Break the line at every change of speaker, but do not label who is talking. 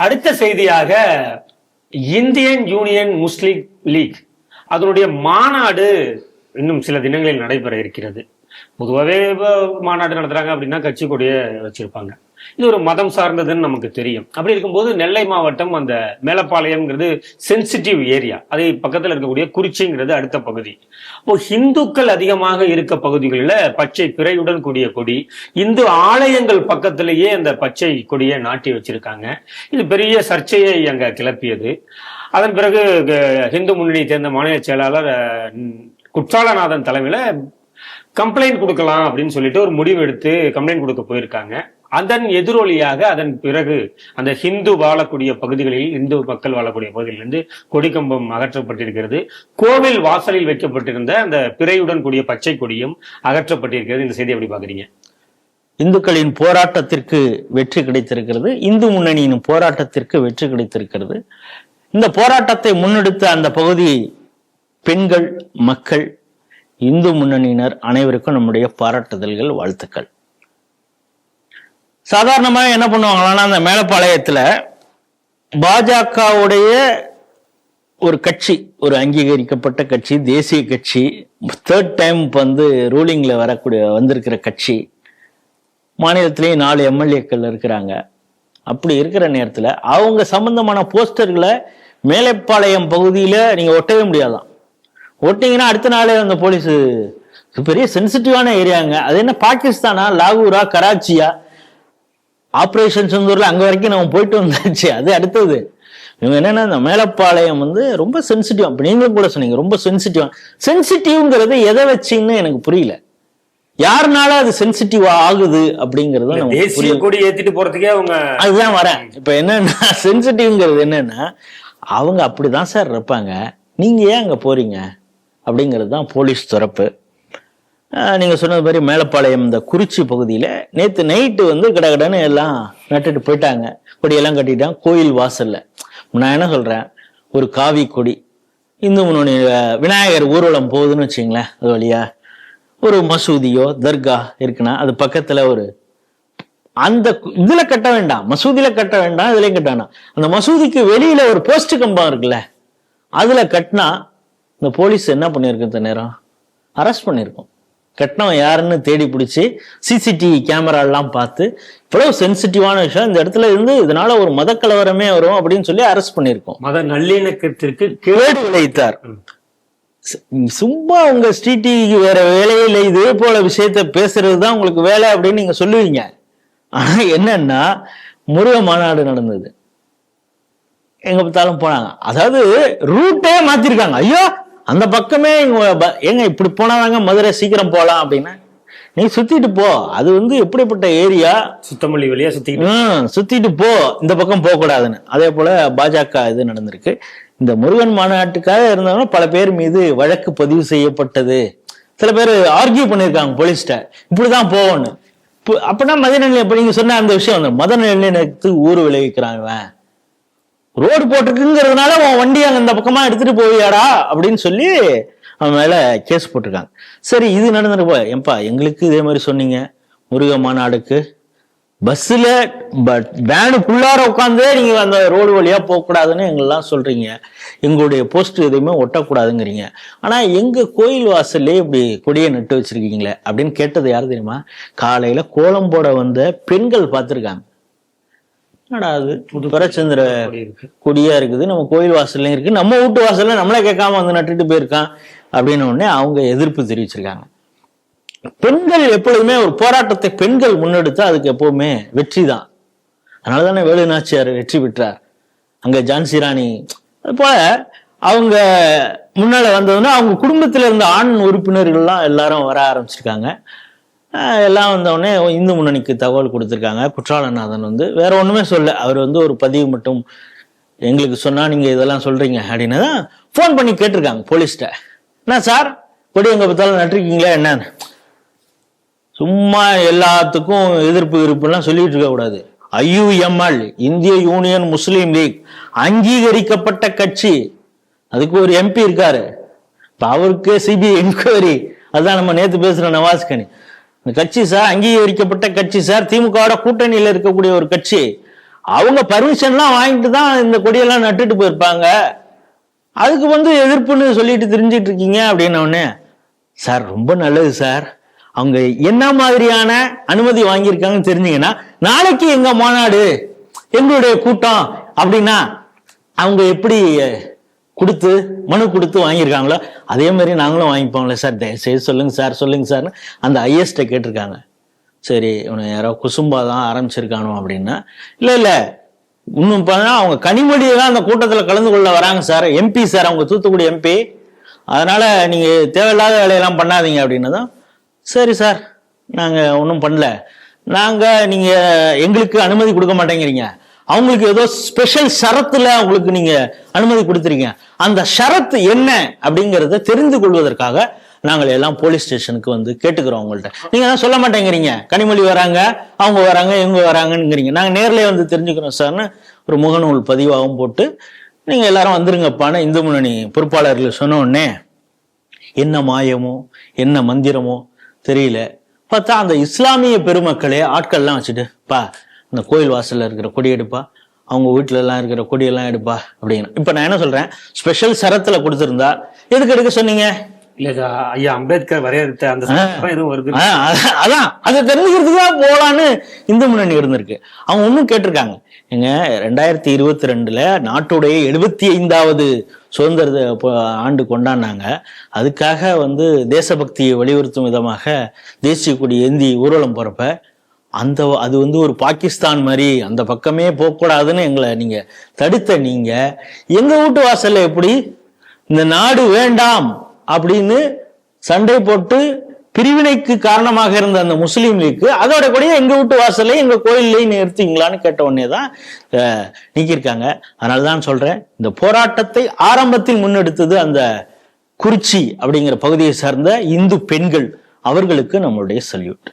அடுத்த செய்தியாக Indian union முஸ்லிம் league அதனுடைய மாநாடு இன்னும் சில தினங்களில் நடைபெற இருக்கிறது. பொதுவாகவே மாநாடு நடத்துறாங்க அப்படின்னா கட்சி கொடியை வச்சிருப்பாங்க. இது ஒரு மதம் சார்ந்ததுன்னு நமக்கு தெரியும். அப்படி இருக்கும்போது நெல்லை மாவட்டம் அந்த மேலப்பாளையம்ங்கிறது சென்சிட்டிவ் ஏரியா, அதை பக்கத்தில் இருக்கக்கூடிய குறிச்சிங்கிறது அடுத்த பகுதி. இப்போ இந்துக்கள் அதிகமாக இருக்க பகுதிகளில் பச்சை பிறையுடன் கூடிய கொடி, இந்து ஆலயங்கள் பக்கத்திலேயே அந்த பச்சை கொடியை நாட்டி வச்சிருக்காங்க. இது பெரிய சர்ச்சையை அங்க கிளப்பியது. அதன் பிறகு இந்து முன்னணியை சேர்ந்த மாநில செயலாளர் குற்றாலநாதன் தலைமையில கம்ப்ளைண்ட் கொடுக்கலாம் அப்படின்னு சொல்லிட்டு ஒரு முடிவு எடுத்து கம்ப்ளைண்ட் கொடுக்க போயிருக்காங்க. அதன் எதிரொலியாக அதன் பிறகு அந்த ஹிந்து வாழக்கூடிய பகுதிகளில், இந்து மக்கள் வாழக்கூடிய பகுதியிலிருந்து கொடிக்கம்பம் அகற்றப்பட்டிருக்கிறது. கோவில் வாசலில் வைக்கப்பட்டிருந்த அந்த பிறையுடன் கூடிய பச்சை கொடியும் அகற்றப்பட்டிருக்கிறது. இந்த செய்தி எப்படி பாக்குறீங்க?
இந்துக்களின் போராட்டத்திற்கு வெற்றி கிடைத்திருக்கிறது. இந்து முன்னணியின் போராட்டத்திற்கு வெற்றி கிடைத்திருக்கிறது. இந்த போராட்டத்தை முன்னெடுத்த அந்த பகுதி பெண்கள், மக்கள், இந்து முன்னணியினர் அனைவருக்கும் நம்முடைய பாராட்டுதல்கள், வாழ்த்துக்கள். சாதாரணமாக என்ன பண்ணுவாங்கன்னா, அந்த மேலப்பாளையத்துல பாஜகவுடைய ஒரு கட்சி, ஒரு அங்கீகரிக்கப்பட்ட கட்சி, தேசிய கட்சி, தேர்ட் டைம் ரூலிங்ல வந்திருக்கிற கட்சி, மாநிலத்திலேயே 4 எம்எல்ஏக்கள் இருக்கிறாங்க. அப்படி இருக்கிற நேரத்தில் அவங்க சம்பந்தமான போஸ்டர்களை மேலப்பாளையம் பகுதியில நீங்க ஒட்டவே முடியாதான். ஒட்டிங்கன்னா அடுத்த நாளே அந்த போலீஸ், பெரிய சென்சிட்டிவான ஏரியாங்க. அது என்ன பாகிஸ்தானா, லாகூரா, கராச்சியா, ஆப்ரேஷன் சிந்தூர்ல அங்க வரைக்கும் நம்ம போயிட்டு வந்தாச்சு. அது அடுத்தது. இவங்க என்னன்னா, இந்த மேலப்பாளையம் ரொம்ப சென்சிட்டிவ். அப்ப நீங்களும் கூட சொன்னீங்க ரொம்ப சென்சிட்டிவ்ங்கிறது எதை வச்சுன்னு எனக்கு புரியல. யாருனால அது சென்சிட்டிவ் ஆகுது அப்படிங்கறது
தேசிய கொடி ஏத்திட்டு போறதுக்கே அவங்க
அதுதான் வரேன். இப்ப என்னன்னா, சென்சிட்டிவ்ங்கிறது என்னன்னா, அவங்க அப்படிதான் சார் இருப்பாங்க, நீங்க ஏன் அங்க போறீங்க அப்படிங்கிறது தான் போலீஸ் தரப்பு. நீங்க சொன்னது மாதிரி மேலப்பாளையம் இந்த குறிச்சி பகுதியில நேத்து நைட்டு கடகடன்னு எல்லாம் நட்டுட்டு போயிட்டாங்க, கொடியெல்லாம் கட்டிட்டாங்க கோயில் வாசல்ல. நான் என்ன சொல்றேன், ஒரு காவி கொடி, இந்து முன்னணி விநாயகர் ஊர்வலம் போகுதுன்னு வச்சுங்களேன், அது வழியா ஒரு மசூதியோ தர்கா இருக்குன்னா அது பக்கத்துல அந்த இதுல கட்ட வேண்டாம், மசூதியில கட்ட வேண்டாம், இதுலயும் கட்ட வேண்டாம், அந்த மசூதிக்கு வெளியில ஒரு போஸ்ட் கம்பம் இருக்குல்ல, அதுல கட்டினா இந்த போலீஸ் என்ன பண்ணிருக்கு, இந்த நேரம் அரெஸ்ட் பண்ணிருக்கோம். கட்டினவன் யாருன்னு தேடி பிடிச்சி சிசிடிவி கேமரா எல்லாம் பார்த்து, இவ்வளவு சென்சிட்டிவான விஷயம், இந்த இடத்துல இதனால ஒரு மத கலவரமே வரும் அப்படின்னு சொல்லி அரெஸ்ட் பண்ணிருக்கோம்.
மத நல்லிணக்கத்திற்கு
கேடு விளைவித்தார். சும்மா உங்க ஸ்டிடிவிக்கு வேற வேலையே இல்லை, இதே போல விஷயத்த பேசுறதுதான் உங்களுக்கு வேலை அப்படின்னு நீங்க சொல்லுவீங்க. ஆனா என்னன்னா, முருக மாநாடு நடந்தது, எங்க பார்த்தாலும் போனாங்க. அதாவது ரூட்டே மாத்திருக்காங்க. ஐயோ அந்த பக்கமே எங்க இப்படி போனாதாங்க மதுரை சீக்கிரம் போலாம் அப்படின்னா, நீ சுத்திட்டு போ, அது எப்படிப்பட்ட ஏரியா,
சுத்தமல்லி வழியா
சுத்திட்டு போ, இந்த பக்கம் போக கூடாதுன்னு. அதே போல பாஜக இது நடந்திருக்கு. இந்த முருகன் மாநாட்டுக்காக இருந்தவங்க பல பேர் மீது வழக்கு பதிவு செய்யப்பட்டது. சில பேர் ஆர்கியூ பண்ணிருக்காங்க போலீஸ்ட, இப்படிதான் போகணும். அப்படின்னா மதநிலை, இப்ப நீங்க சொன்ன அந்த விஷயம் மத நிலையத்துக்கு ஊர் விளைவிக்கிறாங்க. ரோடு போட்டிருக்குங்கிறதுனால உன் வண்டியை அந்த பக்கமா எடுத்துட்டு போவியாடா அப்படின்னு சொல்லி அவன் மேல கேஸ் போட்டிருக்காங்க. சரி, இது நடந்துட்டு ஏன்பா எங்களுக்கு இதே மாதிரி சொன்னீங்க, முருக மாநாடுக்கு பஸ்ல வேனுக்குள்ளார உட்காந்தே நீங்க அந்த ரோடு வழியா போக கூடாதுன்னு எங்கெல்லாம் சொல்றீங்க, எங்களுடைய போஸ்ட் எதையுமே ஒட்டக்கூடாதுங்கிறீங்க, ஆனா எங்க கோயில் வாசல்லே இப்படி கொடியை நட்டு வச்சிருக்கீங்களே அப்படின்னு கேட்டது யாரு தெரியுமா? காலையில கோலம் போட வந்த பெண்கள் பார்த்திருக்காங்க. என்னடா அது புரச்சந்திர கொடியா இருக்குது, நம்ம கோயில் வாசல்லையும் இருக்கு, நம்ம வீட்டு வாசல்ல நம்மளே கேட்காம நட்டுட்டு போயிருக்கான் அப்படின்னு உடனே அவங்க எதிர்ப்பு தெரிவிச்சிருக்காங்க. பெண்கள் எப்பொழுதுமே ஒரு போராட்டத்தை பெண்கள் முன்னெடுத்தா அதுக்கு எப்பவுமே வெற்றி தான். அதனாலதானே வேலு நாச்சியார் வெற்றி பெற்றார். அங்க ஜான்சி ராணி அது போல அவங்க முன்னால வந்ததுன்னா அவங்க குடும்பத்துல இருந்த ஆண் உறுப்பினர்கள்லாம் எல்லாரும் வர ஆரம்பிச்சிருக்காங்க. எல்லாம் வந்தவுடனே இந்து முன்னணிக்கு தகவல் கொடுத்துருக்காங்க. குற்றாலநாதன் வேற ஒண்ணுமே சொல்ல, அவர் ஒரு பதிவு மட்டும் எங்களுக்கு சொன்னா நீங்க இதெல்லாம் சொல்றீங்க அப்படின்னு தான் போன் பண்ணி கேட்டிருக்காங்க போலீஸ்ட. என்ன சார் கொடி எங்க பார்த்தாலும் நட்டிருக்கீங்களா என்னன்னு? சும்மா எல்லாத்துக்கும் எதிர்ப்புலாம் சொல்லிட்டு இருக்க கூடாது. IUML, இந்திய யூனியன் முஸ்லீம் லீக் அங்கீகரிக்கப்பட்ட கட்சி, அதுக்கு ஒரு MP இருக்காரு. இப்ப அவருக்கு CBI என்கொயரி, அதுதான் நம்ம நேத்து பேசுற நவாஸ்கனி. இந்த கட்சி சார் அங்கீகரிக்கப்பட்ட கட்சி சார், திமுகவோட கூட்டணியில இருக்கக்கூடிய ஒரு கட்சி, அவங்க பர்மிஷன்லாம் வாங்கிட்டு தான் இந்த கொடியெல்லாம் நட்டுட்டு போயிருப்பாங்க. அதுக்கு வந்து எதிர்ப்புன்னு சொல்லிட்டு தெரிஞ்சிட்டு இருக்கீங்க அப்படின்ன உடனே, சார் ரொம்ப நல்லது சார், அவங்க என்ன மாதிரியான அனுமதி வாங்கியிருக்காங்கன்னு தெரிஞ்சீங்கன்னா நாளைக்கு எங்க மாநாடு எங்களுடைய கூட்டம் அப்படின்னா அவங்க எப்படி கொடுத்து மனு கொடுத்து வாங்கியிருக்காங்களோ அதே மாதிரி நாங்களும் வாங்கிப்போம்ல சார், தயவுசெய்து சொல்லுங்க சார் சொல்லுங்க சார்னு அந்த ஐஎஸ்ட கேட்டிருக்காங்க. சரி இவனை யாரோ குசும்பா தான் ஆரம்பிச்சிருக்கானோ அப்படின்னா, இல்ல இன்னும் பண்ணா அவங்க கனிமொழியெல்லாம் அந்த கூட்டத்துல கலந்து கொள்ள வராங்க சார், எம்பி சார், அவங்க தூத்துக்குடி எம்பி, அதனால நீங்க தேவையில்லாத வேலையெல்லாம் பண்ணாதீங்க அப்படின்னதும், சரி சார் நாங்க ஒன்றும் பண்ணல, நாங்க நீங்க எங்களுக்கு அனுமதி கொடுக்க மாட்டேங்கிறீங்க, அவங்களுக்கு ஏதோ ஸ்பெஷல் ஷரத்துல அவங்களுக்கு நீங்க அனுமதி கொடுத்துறீங்க, அந்த ஷரத்து என்ன அப்படிங்கிறத தெரிந்து கொள்வதற்காக நாங்கள் எல்லாம் போலீஸ் ஸ்டேஷனுக்கு வந்து கேட்டுக்கிறோம் உங்கள்ட்ட. நீங்க தான் சொல்ல மாட்டேங்கிறீங்க, கனிமொழி வராங்க அவங்க வராங்க இவங்க வராங்கங்கிறீங்க, நாங்க நேர்லயே வந்து தெரிஞ்சுக்கிறோம் சார்னு ஒரு முகநூல் பதிவாகவும் போட்டு நீங்க எல்லாரும் வந்துருங்கப்பான்னு இந்து முன்னணி பொறுப்பாளர்கள் சொன்ன உடனே என்ன மாயமோ என்ன மந்திரமோ தெரியல, பார்த்தா அந்த இஸ்லாமிய பெருமக்களே ஆட்கள்லாம் வச்சுட்டு, பா இந்த கோயில் வாசல்ல இருக்கிற கொடி எடுப்பா, அவங்க வீட்டுல எல்லாம் இருக்கிற கொடியெல்லாம் எடுப்பா அப்படின்னு. இப்ப நான் என்ன சொல்றேன், ஸ்பெஷல் சரத்துல கொடுத்திருந்தா எதுக்கு எடுக்க சொன்னீங்க?
இல்ல ஐயா அம்பேத்கர் வரையறுத்த அந்த எதுவும் வருது,
அதான் அதை தெரிஞ்சுக்கிறதுக்கு தான் போலான்னு இந்து முன்னணி இருந்திருக்கு. அவங்க ஒன்னும் கேட்டிருக்காங்க, எங்க 2022 நாட்டுடைய 75வது சுதந்திர ஆண்டு கொண்டாடினாங்க, அதுக்காக வந்து தேசபக்தியை வலியுறுத்தும் விதமாக தேசிய கொடி ஏந்தி ஊர்வலம் போறப்ப அது வந்து ஒரு பாகிஸ்தான் மாதிரி அந்த பக்கமே போகக்கூடாதுன்னு எங்களை நீங்க தடுத்த நீங்க எங்க வீட்டு வாசல்ல எப்படி இந்த நாடு வேண்டாம் அப்படின்னு சண்டை போட்டு பிரிவினைக்கு காரணமாக இருந்த அந்த முஸ்லீம் லீக்கு அதோட கூட எங்க வீட்டு வாசல்ல எங்க கோயில்லையும் நிறுத்திங்களான்னு கேட்ட உடனே தான் நீக்கியிருக்காங்க. அதனாலதான் சொல்றேன், இந்த போராட்டத்தை ஆரம்பத்தில் முன்னெடுத்தது அந்த குறிச்சி அப்படிங்கிற பகுதியை சார்ந்த இந்து பெண்கள், அவர்களுக்கு நம்மளுடைய சல்யூட்.